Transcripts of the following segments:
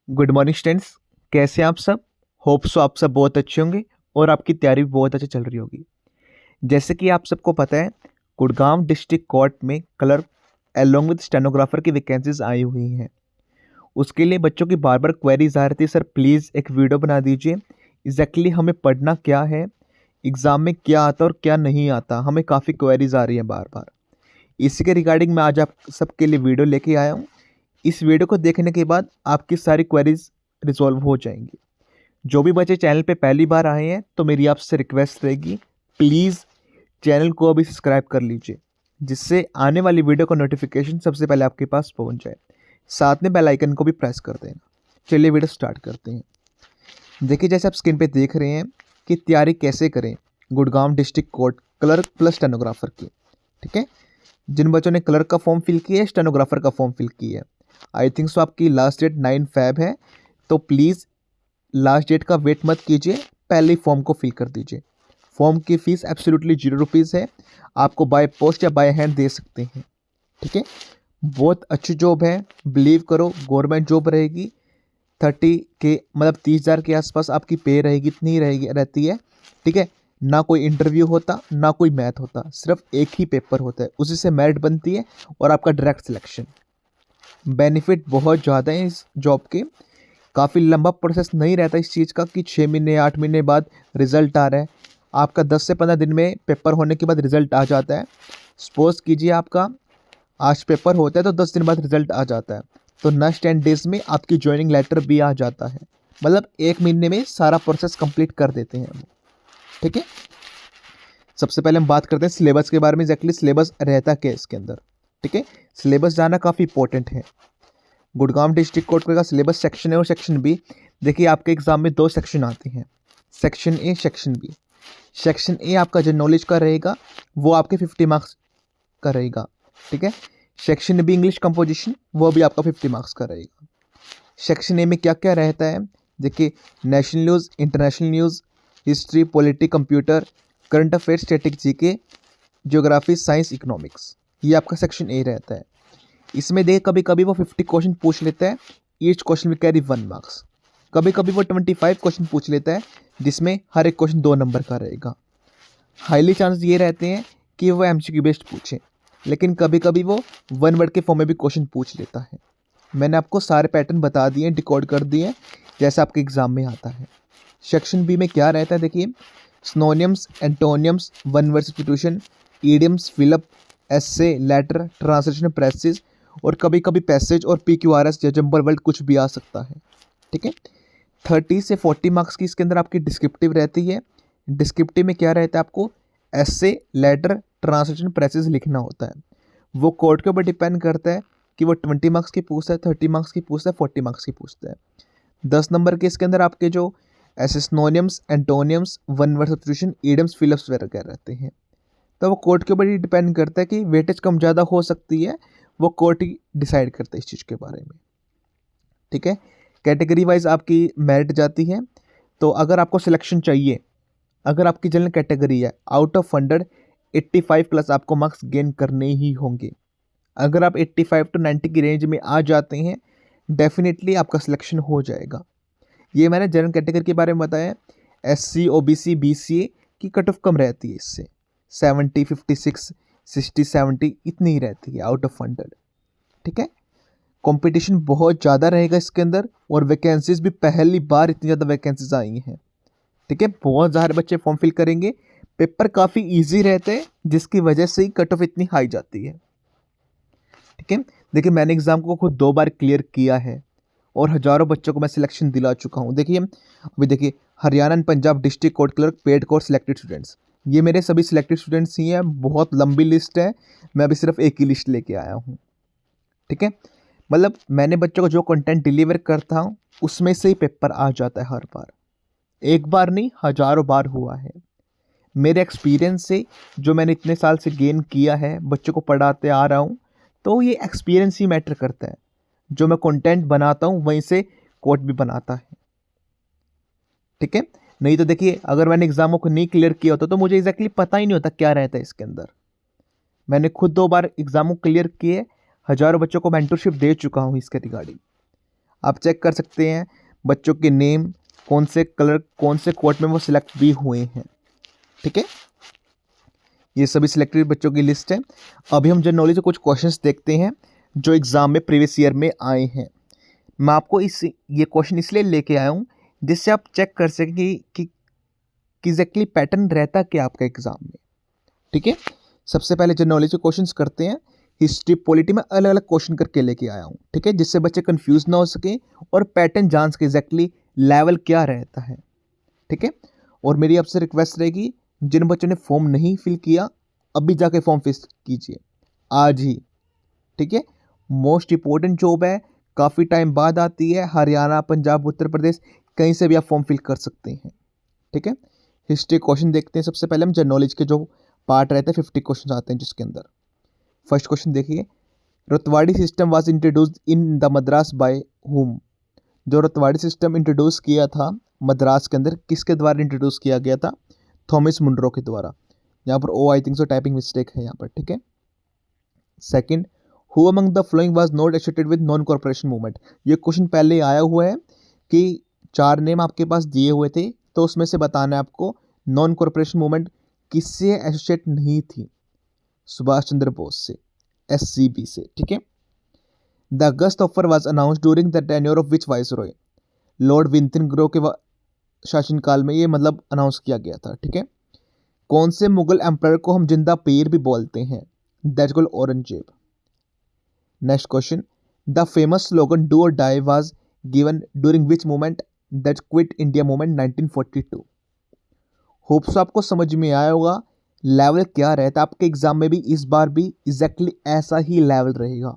Good morning students. कैसे हैं आप सब? होप सो आप सब बहुत अच्छे होंगे और आपकी तैयारी भी बहुत अच्छी चल रही होगी। जैसे कि आप सबको पता है, गुड़गांव डिस्ट्रिक्ट कोर्ट में क्लर्क एलोंग विद स्टेनोग्राफर की वैकेंसीज आई हुई हैं। उसके लिए बच्चों की बार बार क्वेरीज आ रही थी, सर प्लीज़ एक वीडियो बना दीजिए। एग्जैक्टली हमें पढ़ना क्या है, एग्ज़ाम में क्या आता और क्या नहीं आता, हमें काफ़ी क्वेरीज आ रही हैं बार बार। इसी के रिगार्डिंग मैं आज आप सबके लिए वीडियो लेके आया हूँ। इस वीडियो को देखने के बाद आपकी सारी क्वेरीज रिजॉल्व हो जाएंगी। जो भी बच्चे चैनल पे पहली बार आए हैं तो मेरी आपसे रिक्वेस्ट रहेगी, प्लीज़ चैनल को अभी सब्सक्राइब कर लीजिए, जिससे आने वाली वीडियो का नोटिफिकेशन सबसे पहले आपके पास पहुंच जाए। साथ में बेल आइकन को भी प्रेस कर देना। चलिए वीडियो स्टार्ट करते हैं। देखिए, जैसे आप स्क्रीन पे देख रहे हैं कि तैयारी कैसे करें Gurgaon district court clerk plus stenographer की। ठीक है, जिन बच्चों ने क्लर्क का फॉर्म फिल किया है, स्टेनोग्राफर का फॉर्म फिल किया है, आई थिंक सो आपकी लास्ट डेट 9 Feb है, तो प्लीज़ लास्ट डेट का वेट मत कीजिए, पहले ही फॉर्म को फिल कर दीजिए। फॉर्म की फ़ीस एब्सोल्युटली ₹0 है, आपको बाय पोस्ट या बाय हैंड दे सकते हैं। ठीक है, बहुत अच्छी जॉब है, बिलीव करो, गवर्नमेंट जॉब रहेगी। 30 के मतलब 30,000 के आसपास आपकी पे रहेगी, इतनी ही रहेगी रहती है। ठीक है, ना कोई इंटरव्यू होता, ना कोई मैथ होता, सिर्फ एक ही पेपर होता है, उसी से मेरिट बनती है और आपका डायरेक्ट सिलेक्शन। बेनिफिट बहुत ज़्यादा है इस जॉब के। काफ़ी लंबा प्रोसेस नहीं रहता इस चीज़ का कि 6 महीने 8 महीने बाद रिजल्ट आ रहा है। आपका 10 से 15 दिन में पेपर होने के बाद रिजल्ट आ जाता है। सपोज कीजिए आपका आज पेपर होता है तो 10 दिन बाद रिजल्ट आ जाता है, तो नेक्स्ट 10 डेज में आपकी ज्वाइनिंग लेटर भी आ जाता है। मतलब 1 महीने में सारा प्रोसेस कंप्लीट कर देते हैं वो। ठीक है, सबसे पहले हम बात करते हैं सिलेबस के बारे में। एग्जैक्टली सिलेबस रहता क्या है इसके अंदर। ठीक है, सिलेबस जाना काफ़ी इंपॉर्टेंट है। गुड़गांव डिस्ट्रिक्ट कोर्ट का सिलेबस सेक्शन ए और सेक्शन बी। देखिए, आपके एग्जाम में 2 सेक्शन आते हैं, section A section B. Section A आपका जनरल नॉलेज का रहेगा, वो आपके 50 मार्क्स का रहेगा। ठीक है, सेक्शन बी इंग्लिश कंपोजिशन, वो भी आपका 50 मार्क्स का रहेगा। सेक्शन ए में क्या क्या रहता है, देखिए, national news, international news, history, polity, computer, current affairs, static GK, geography, science, economics, ये आपका सेक्शन ए रहता है। इसमें देख कभी कभी वो 50 क्वेश्चन पूछ लेता है, ईच क्वेश्चन में कैरी 1 मार्क्स। कभी कभी वो 25 क्वेश्चन पूछ लेता है, जिसमें हर एक क्वेश्चन 2 नंबर का रहेगा। हाईली चांसेस ये रहते हैं कि वो एमसीक्यू बेस्ड पूछे, लेकिन कभी कभी वो 1 वर्ड के फॉर्म में भी क्वेश्चन पूछ लेता है। मैंने आपको सारे पैटर्न बता दिए, डिकोड कर दिए, जैसा आपके एग्जाम में आता है। सेक्शन बी में क्या रहता है, देखिए, synonyms, antonyms, one word substitution, idioms, fill up, essay, letter, translation, precis, और कभी कभी पैसेज और PQRS या जंबल वर्ड कुछ भी आ सकता है। ठीक है, 30 से 40 मार्क्स की इसके अंदर आपकी डिस्क्रिप्टिव रहती है। डिस्क्रिप्टिव में क्या रहता है, आपको एसे, लेटर, ट्रांसलेशन, प्रेसेस लिखना होता है। वो कोर्ट के ऊपर डिपेंड करता है कि वो 20 मार्क्स की पूछता है, 30 मार्क्स की पूछता है, 40 मार्क्स की पूछता है। 10 नंबर के इसके अंदर आपके जो ऐसे synonyms, antonyms, one word substitution, idioms, fill-ups वगैरह रहते हैं। तो वो कोर्ट के ऊपर ही डिपेंड करता है कि वेटेज कम ज़्यादा हो सकती है, वो कोर्ट ही डिसाइड करता है इस चीज़ के बारे में। ठीक है, कैटेगरी वाइज आपकी मेरिट जाती है। तो अगर आपको सिलेक्शन चाहिए, अगर आपकी जनरल कैटेगरी है, आउट ऑफ 100 85 प्लस आपको मार्क्स गेन करने ही होंगे। अगर आप 85 to 90 की रेंज में आ जाते हैं, डेफिनेटली आपका सिलेक्शन हो जाएगा। ये मैंने जनरल कैटेगरी के बारे में बताया। SC, OBC, BCA की कट ऑफ कम रहती है, इससे 70 56 60 70 इतनी ही रहती है आउट ऑफ 100। ठीक है, कंपटीशन बहुत ज़्यादा रहेगा इसके अंदर, और वैकेंसीज भी पहली बार इतनी ज़्यादा वैकेंसीज आई हैं। ठीक है, बहुत सारे बच्चे फॉर्म फिल करेंगे, पेपर काफ़ी ईजी रहते हैं, जिसकी वजह से ही कट ऑफ इतनी हाई जाती है। ठीक है, देखिए, मैंने एग्ज़ाम को खुद 2 बार क्लियर किया है और हज़ारों बच्चों को मैं सिलेक्शन दिला चुका हूँ। देखिए, अभी देखिए, Haryana and Punjab district court clerk paid course selected students, ये मेरे सभी सिलेक्टेड स्टूडेंट्स ही हैं। बहुत लंबी लिस्ट है, मैं अभी सिर्फ एक ही लिस्ट लेके आया हूँ। ठीक है, मतलब मैंने बच्चों को जो कंटेंट डिलीवर करता हूँ, उसमें से ही पेपर आ जाता है हर बार। एक बार नहीं, हज़ारों बार हुआ है। मेरे एक्सपीरियंस से जो मैंने इतने साल से गेन किया है, बच्चों को पढ़ाते आ रहा हूँ, तो ये एक्सपीरियंस ही मैटर करता है। जो मैं कंटेंट बनाता हूँ, वहीं से कोट भी बनाता है। ठीक है, नहीं तो देखिए, अगर मैंने एग्जामों को नहीं क्लियर किया होता तो मुझे एग्जैक्टली पता ही नहीं होता क्या रहता है इसके अंदर। मैंने खुद 2 बार एग्जामों क्लियर किए, हज़ारों बच्चों को मेंटरशिप दे चुका हूँ इसके रिगार्डिंग। आप चेक कर सकते हैं बच्चों के नेम, कौन से कलर, कौन से कोर्ट में वो सिलेक्ट भी हुए हैं। ठीक है, ये सभी सिलेक्टेड बच्चों की लिस्ट है। अभी हम जनरल नॉलेज के कुछ क्वेश्चंस देखते हैं जो एग्जाम में प्रीवियस ईयर में आए हैं। मैं आपको ये क्वेश्चन इसलिए लेके आया हूँ जिससे आप चेक कर सकें कि एग्जैक्टली पैटर्न रहता क्या आपका एग्जाम में। ठीक है, सबसे पहले जनरल नॉलेज के क्वेश्चंस करते हैं। हिस्ट्री पॉलिटी में अलग अलग क्वेश्चन करके लेके आया हूँ। ठीक है, जिससे बच्चे कंफ्यूज ना हो सके और पैटर्न जान सके एग्जैक्टली लेवल क्या रहता है। ठीक है, और मेरी आपसे रिक्वेस्ट रहेगी जिन बच्चों ने फॉर्म नहीं फिल किया अभी जाके फॉर्म फिल कीजिए आज ही। ठीक है, मोस्ट इंपॉर्टेंट जॉब है, काफ़ी टाइम बाद आती है। हरियाणा, पंजाब, उत्तर प्रदेश कहीं से भी आप फॉर्म फिल कर सकते हैं। ठीक है, हिस्ट्री क्वेश्चन देखते हैं। सबसे पहले हम जनरल नॉलेज के जो पार्ट रहते हैं 50 क्वेश्चन आते हैं जिसके अंदर फर्स्ट क्वेश्चन देखिए, Ryotwari system was introduced in the Madras by whom. जो रतवाड़ी सिस्टम इंट्रोड्यूस किया था मद्रास के अंदर, किसके द्वारा इंट्रोड्यूस किया गया था? थॉमस मुनरो के द्वारा। यहाँ पर oh I think so typing mistake है यहाँ पर। ठीक है, second, who among the following was not associated with non cooperation movement. ये क्वेश्चन पहले आया हुआ है कि 4 नेम आपके पास दिए हुए थे, तो उसमें से बताना है आपको नॉन कॉर्पोरेशन मूवमेंट किससे एसोसिएट नहीं थी? सुभाष चंद्र बोस से, एससीबी से। ठीक है, the August offer was announced during the tenure of which viceroy. Lord Vinton grow के शासनकाल में ये मतलब अनाउंस किया गया था। ठीक है, कौन से मुगल एम्पायर को हम जिंदा पीर भी बोलते हैं? That's called Aurangzeb. Next question, the famous slogan do or die was given during which movement? That's quit India movement 1942। Hopes आपको समझ में आया होगा लेवल क्या रहता है आपके एग्जाम में भी। इस बार भी एग्जैक्टली ऐसा ही लेवल रहेगा।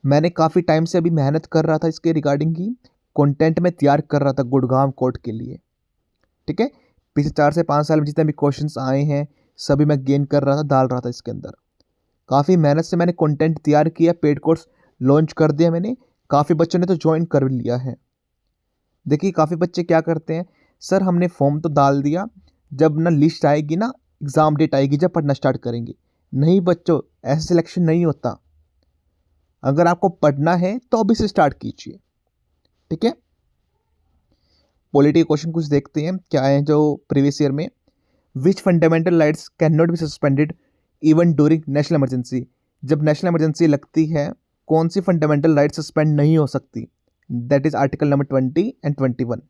मैंने काफ़ी टाइम से अभी मेहनत कर रहा था इसके रिगार्डिंग की, कंटेंट में तैयार कर रहा था गुड़गांव कोर्ट के लिए। ठीक है, पिछले 4 से 5 साल में जितने भी क्वेश्चंस आए हैं सभी मैं गेन कर रहा था, डाल रहा था इसके अंदर। काफ़ी मेहनत से मैंने कंटेंट तैयार किया, पेड कोर्स लॉन्च कर दिया मैंने। काफ़ी बच्चों ने तो ज्वाइन कर लिया है। देखिए काफ़ी बच्चे क्या करते हैं, सर हमने फॉर्म तो डाल दिया, जब ना लिस्ट आएगी ना एग्ज़ाम डेट आएगी जब पढ़ना स्टार्ट करेंगे। नहीं बच्चों, ऐसा सिलेक्शन नहीं होता। अगर आपको पढ़ना है तो अभी से स्टार्ट कीजिए। ठीक है, पॉलिटी क्वेश्चन कुछ देखते हैं क्या है जो प्रीवियस ईयर में। Which fundamental rights can not be suspended even during national emergency. जब नेशनल इमरजेंसी लगती है कौन सी फंडामेंटल राइट सस्पेंड नहीं हो सकती? That is article number 20 and 21।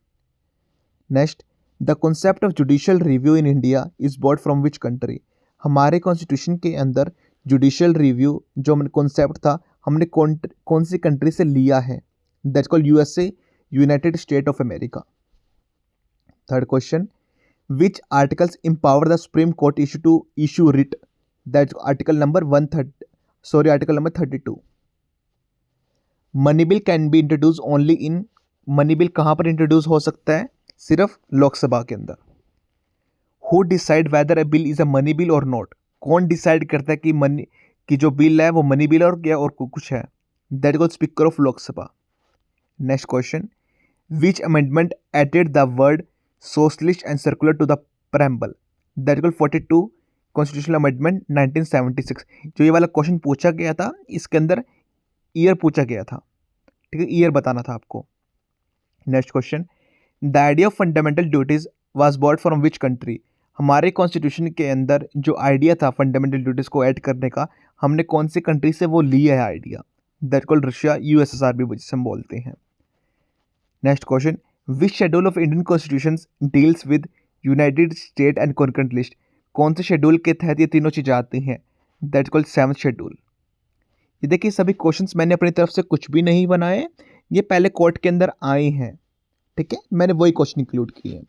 Next, the concept of judicial review in India is bought from which country. हमारे constitution के अंदर जुडिशियल रिव्यू जो कॉन्सेप्ट था हमने कौन सी कंट्री से लिया है? That's called USA, United state of America. Third question, which articles empower the Supreme Court to issue writ? That's article number 32. Money bill can be introduced only in, money bill कहाँ पर introduce हो सकता है? सिर्फ लोकसभा के अंदर। Who decide whether a bill is a money bill or not? कौन decide करता है कि मनी की जो बिल है वो मनी बिल और क्या और कुछ है? That is speaker of Lok Sabha. Next question, which amendment added the word socialist and secular to the preamble? That is 42 constitutional amendment 1976। जो ये वाला क्वेश्चन पूछा गया था इसके अंदर ईयर पूछा गया था। ठीक है, ईयर बताना था आपको। Next question, the idea of fundamental duties was bought from which country? हमारे कॉन्स्टिट्यूशन के अंदर जो आइडिया था फंडामेंटल ड्यूटीज को ऐड करने का, हमने कौन सी कंट्री से वो लिया है idea? That called Russia, USSR भी जिसे हम बोलते हैं। Next question, which schedule of Indian constitution deals with United state and concurrent list? कौन से शेड्यूल के तहत ये तीनों चीज़ें आती हैं? That called 7th schedule. ये देखिए सभी क्वेश्चंस मैंने अपनी तरफ से कुछ भी नहीं बनाए, ये पहले कोर्ट के अंदर आए हैं। ठीक है, मैंने वही क्वेश्चन इंक्लूड किए हैं।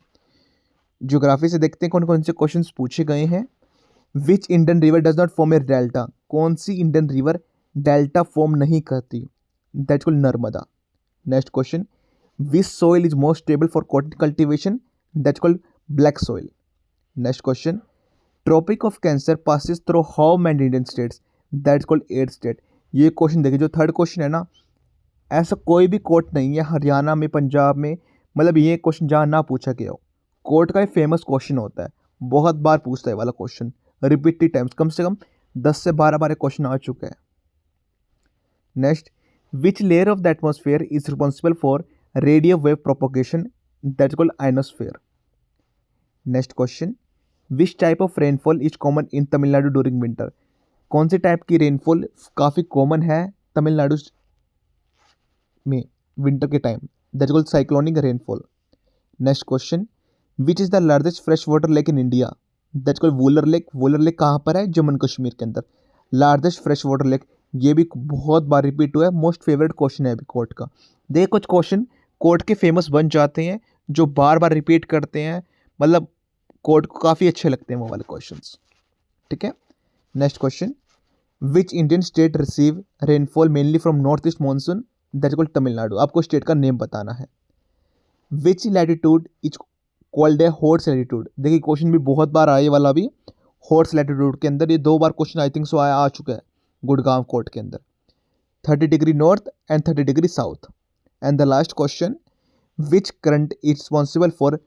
ज्योग्राफी से देखते हैं कौन कौन से क्वेश्चंस पूछे गए हैं। Which Indian river does not form a delta? कौन सी इंडियन रिवर डेल्टा फॉर्म नहीं करती? That called Narmada. Next question, which soil is most stable for cotton cultivation? That called black soil. Next question, Tropic of Cancer passes through how many Indian states? That's called 8 state. ये question देखिए, जो third question है ना, ऐसा कोई भी court नहीं है हरियाणा में, पंजाब में, मतलब ये क्वेश्चन जहाँ ना पूछा गया हो। कोर्ट का एक फेमस क्वेश्चन होता है, बहुत बार पूछता है वाला क्वेश्चन, रिपीटेड टाइम्स, कम से कम 10 से 12 बार क्वेश्चन आ चुका है। Next, which layer of the atmosphere is responsible for radio wave propagation, that is called ionosphere. Next question, which type of rainfall is common in Tamil Nadu during winter, कौन से type की rainfall काफ़ी common है तमिलनाडु में winter के time, that is called cyclonic rainfall. Next question, which is the largest fresh water lake in India, that is called Wular lake. Wular lake कहाँ पर है, जम्मू कश्मीर के अंदर, लार्जेस्ट फ्रेश वाटर लेक। ये भी बहुत बार रिपीट हुआ है, मोस्ट फेवरेट क्वेश्चन है अभी कोर्ट का। देखिए कुछ क्वेश्चन कोर्ट के फेमस बन जाते हैं जो बार बार रिपीट करते हैं, मतलब कोर्ट को काफ़ी अच्छे लगते हैं वो वाले क्वेश्चंस, ठीक है। Next question, which Indian state receive rainfall mainly from north east monsoon, that is called Tamil Nadu. आपको स्टेट का नेम बताना है। Which latitude is called a horse latitude, देखिए क्वेश्चन भी बहुत बार आए वाला भी, हॉट्स लैटिट्यूड के अंदर ये 2 बार क्वेश्चन आई थिंक सो आ चुका है गुड़गांव कोर्ट के अंदर, 30 degree north and 30 degree south. And the last question, which current is responsible for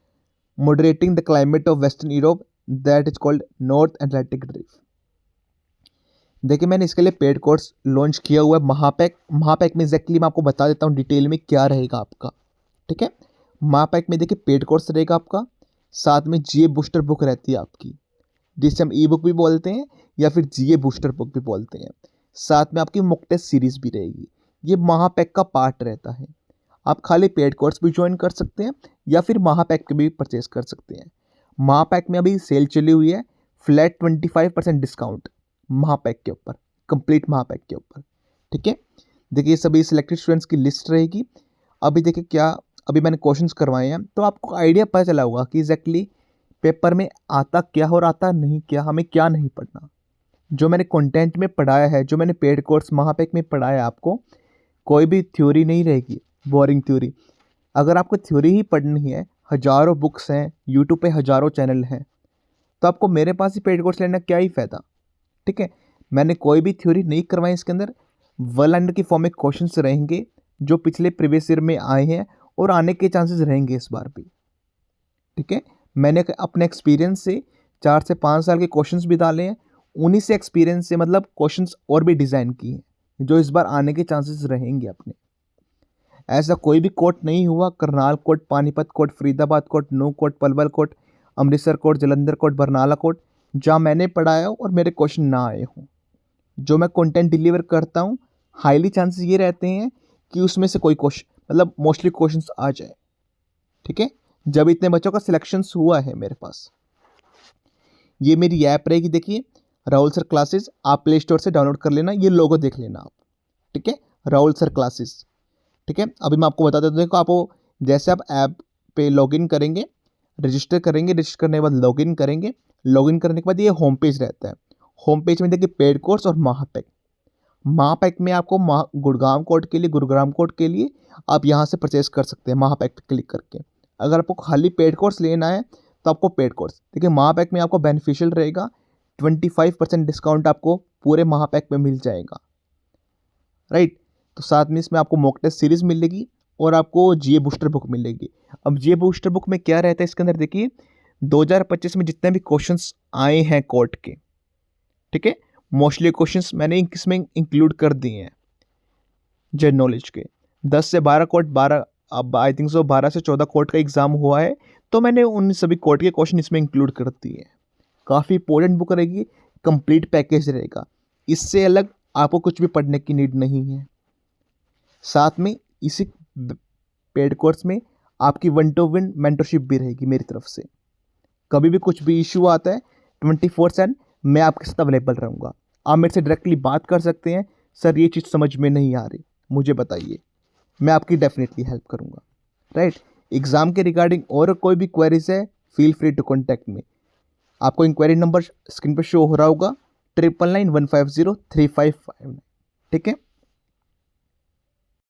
moderating the climate of western Europe, that is called North Atlantic Drift। देखिए मैंने इसके लिए पेड कोर्स लॉन्च किया हुआ है महापैक। महापैक में एग्जैक्टली मैं आपको बता देता हूँ डिटेल में क्या रहेगा आपका, ठीक है। महापैक में देखिए पेड कोर्स रहेगा आपका, साथ में जीए बूस्टर बुक रहती है आपकी, जिसे हम ई बुक भी बोलते हैं या फिर जीए बूस्टर बुक भी बोलते हैं। साथ में आपकी मॉक टेस्ट सीरीज भी रहेगी, ये महापैक का पार्ट रहता है। आप खाली पेड कोर्स भी ज्वाइन कर सकते हैं या फिर महापैक के भी परचेस कर सकते हैं। महापैक में अभी सेल चली हुई है, फ्लैट 25% डिस्काउंट महापैक के ऊपर, कंप्लीट महापैक के ऊपर, ठीक है। देखिए सभी सिलेक्टेड स्टूडेंट्स की लिस्ट रहेगी। अभी देखिए क्या अभी मैंने क्वेश्चंस करवाए हैं तो आपको आइडिया पता चला होगा कि एग्जैक्टली पेपर में आता क्या और आता नहीं क्या, हमें क्या नहीं पढ़ना। जो मैंने कंटेंट में पढ़ाया है, जो मैंने पेड कोर्स महापैक में पढ़ाया है, आपको कोई भी थ्योरी नहीं रहेगी, बोरिंग थ्योरी। अगर आपको थ्योरी ही पढ़नी है, हज़ारों बुक्स हैं, यूट्यूब पे हज़ारों चैनल हैं, तो आपको मेरे पास ही पेड कोर्स लेना क्या ही फ़ायदा, ठीक है। मैंने कोई भी थ्योरी नहीं करवाई इसके अंदर, वन लाइनर की फॉर्म में क्वेश्चंस रहेंगे जो पिछले प्रीवियस ईयर में आए हैं और आने के चांसेस रहेंगे इस बार भी, ठीक है। मैंने अपने एक्सपीरियंस से 4 से 5 साल के क्वेश्चंस भी डाले हैं, उन्हीं से एक्सपीरियंस से मतलब क्वेश्चंस और भी डिज़ाइन किए हैं जो इस बार आने के चांसेस रहेंगे अपने। ऐसा कोई भी कोर्ट नहीं हुआ, Karnal court, Panipat court, Faridabad court, Nuh court, Palwal court, Amritsar court, Jalandhar court, Barnala court, जहाँ मैंने पढ़ाया हो और मेरे क्वेश्चन ना आए हों। जो मैं कंटेंट डिलीवर करता हूँ, हाईली चांसेस ये रहते हैं कि उसमें से कोई क्वेश्चन मतलब मोस्टली क्वेश्चंस आ जाए, ठीक है। जब इतने बच्चों का सिलेक्शंस हुआ है मेरे पास, ये मेरी ऐप रहेगी, देखिए राहुल सर क्लासेस, आप प्ले स्टोर से डाउनलोड कर लेना, ये लोगो देख लेना आप, ठीक है, राहुल सर क्लासेस, ठीक है। अभी मैं आपको बता देता हूँ, देखो आपको जैसे आप ऐप पे लॉगिन करेंगे, रजिस्टर करेंगे, रजिस्टर करने के बाद लॉगिन करेंगे, लॉगिन करने के बाद ये होम पेज रहता है। होम पेज में देखिए पेड कोर्स और महापैक। महापैक में आपको गुड़गांव कोर्ट के लिए, गुरुग्राम कोर्ट के लिए आप यहाँ से परचेस कर सकते हैं महापैक पे क्लिक करके। अगर आपको खाली पेड कोर्स लेना है तो आपको पेड कोर्स, देखिए महापैक में आपको बेनिफिशियल रहेगा, 25% डिस्काउंट आपको पूरे महापैक में मिल जाएगा, राइट। तो साथ में इसमें आपको मॉक टेस्ट सीरीज मिलेगी और आपको जीए बूस्टर बुक मिलेगी। अब जीए बूस्टर बुक में क्या रहता है इसके अंदर, देखिए 2025 में जितने भी क्वेश्चंस आए हैं कोर्ट के, ठीक है, मोस्टली क्वेश्चंस मैंने इसमें इंक्लूड कर दिए हैं जनरल नॉलेज के। 10 से 12 कोर्ट, 12 अब आई थिंक सो 12 से 14 कोर्ट का एग्जाम हुआ है, तो मैंने उन सभी कोर्ट के क्वेश्चन इसमें इंक्लूड कर दिए हैं। काफ़ी इंपॉर्टेंट बुक रहेगी, कंप्लीट पैकेज रहेगा, इससे अलग आपको कुछ भी पढ़ने की नीड नहीं है। साथ में इसी पेड कोर्स में आपकी 1-to-1 मेंटरशिप भी रहेगी मेरी तरफ से। कभी भी कुछ भी इशू आता है 24/7 मैं आपके साथ अवेलेबल रहूँगा। आप मेरे से डायरेक्टली बात कर सकते हैं, सर ये चीज़ समझ में नहीं आ रही, मुझे बताइए, मैं आपकी डेफिनेटली हेल्प करूँगा, राइट। एग्ज़ाम के रिगार्डिंग और कोई भी क्वेरीज है, feel free to contact me. आपको इंक्वायरी नंबर स्क्रीन पर शो हो रहा होगा, 9991503559, ठीक है।